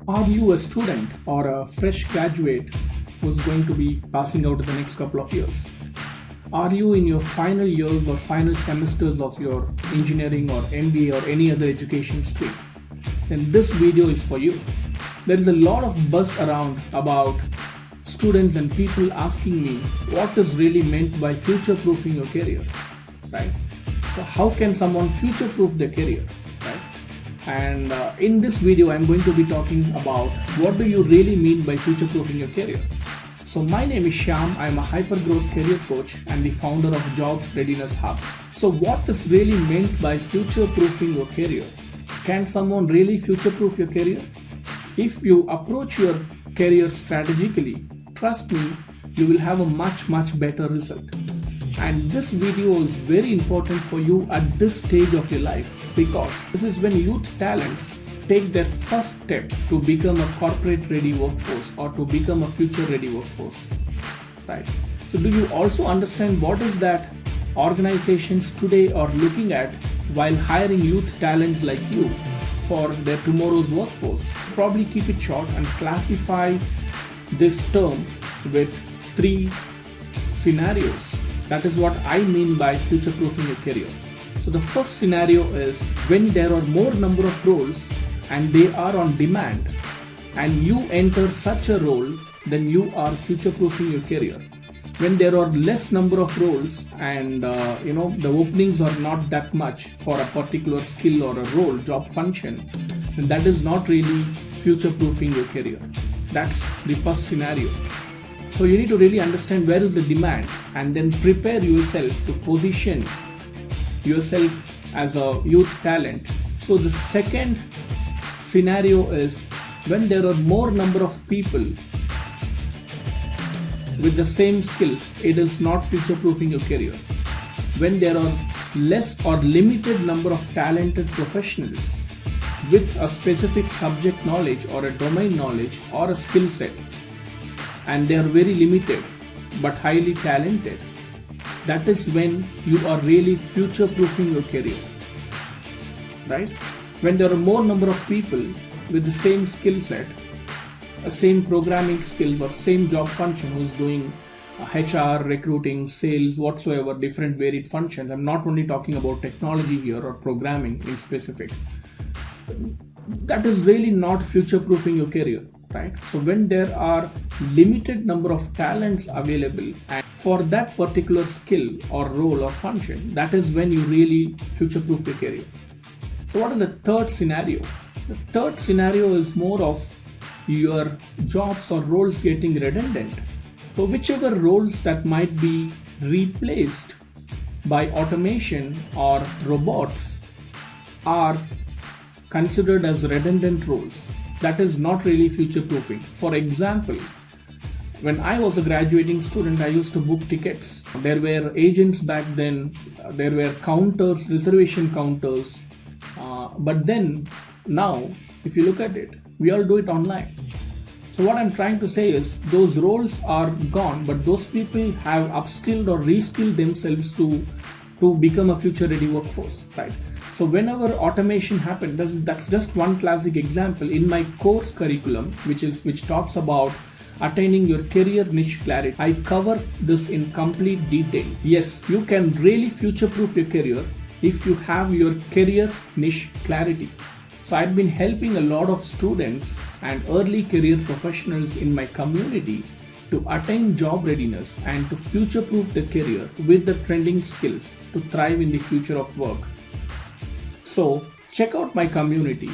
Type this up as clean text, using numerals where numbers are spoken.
Are you a student or a fresh graduate who's going to be passing out in the next couple of years? Are you in your final years or final semesters of your engineering or MBA or any other education stream? Then this video is for you. There is a lot of buzz around about students and people asking me what is really meant by future-proofing your career, right? So how can someone future-proof their career, right? And in this video, I'm going to be talking about what do you really mean by future-proofing your career. So my name is Shyam. I'm a hyper-growth career coach and the founder of Job Readiness Hub. So what is really meant by future-proofing your career? Can someone really future-proof your career? If you approach your career strategically, trust me, you will have a much better result. And this video is very important for you at this stage of your life, because this is when youth talents take their first step to become a corporate ready workforce or to become a future ready workforce, right? So do you also understand what is that organizations today are looking at while hiring youth talents like you for their tomorrow's workforce? Probably keep it short and classify this term with 3 scenarios. That is what I mean by future-proofing your career. So the first scenario is when there are more number of roles and they are on demand and you enter such a role, then you are future-proofing your career. When there are less number of roles and the openings are not that much for a particular skill or a role, job function, then that is not really future-proofing your career. That's the first scenario. So you need to really understand where is the demand and then prepare yourself to position yourself as a youth talent. So the second scenario is when there are more number of people with the same skills, it is not future-proofing your career. When there are less or limited number of talented professionals with a specific subject knowledge or a domain knowledge or a skill set, and they are very limited but highly talented, that is when you are really future-proofing your career, right? When there are more number of people with the same skill set, same programming skills or same job function who's doing HR, recruiting, sales, whatsoever, different varied functions. I'm not only talking about technology here or programming in specific. That is really not future-proofing your career, right? So when there are limited number of talents available and for that particular skill or role or function, that is when you really future-proof your career. So what is the third scenario? The third scenario is more of your jobs or roles getting redundant. So whichever roles that might be replaced by automation or robots are considered as redundant roles. That is not really future-proofing. For example, when I was a graduating student, I used to book tickets. There were agents back then, there were counters, reservation counters. But then now, if you look at it, we all do it online. So what I'm trying to say is those roles are gone, but those people have upskilled or reskilled themselves to become a future ready workforce, right? So whenever automation happens, that's just one classic example in my course curriculum, which talks about attaining your career niche clarity. I cover this in complete detail. Yes, you can really future-proof your career if you have your career niche clarity. So I've been helping a lot of students and early career professionals in my community to attain job readiness and to future-proof their career with the trending skills to thrive in the future of work. So check out my community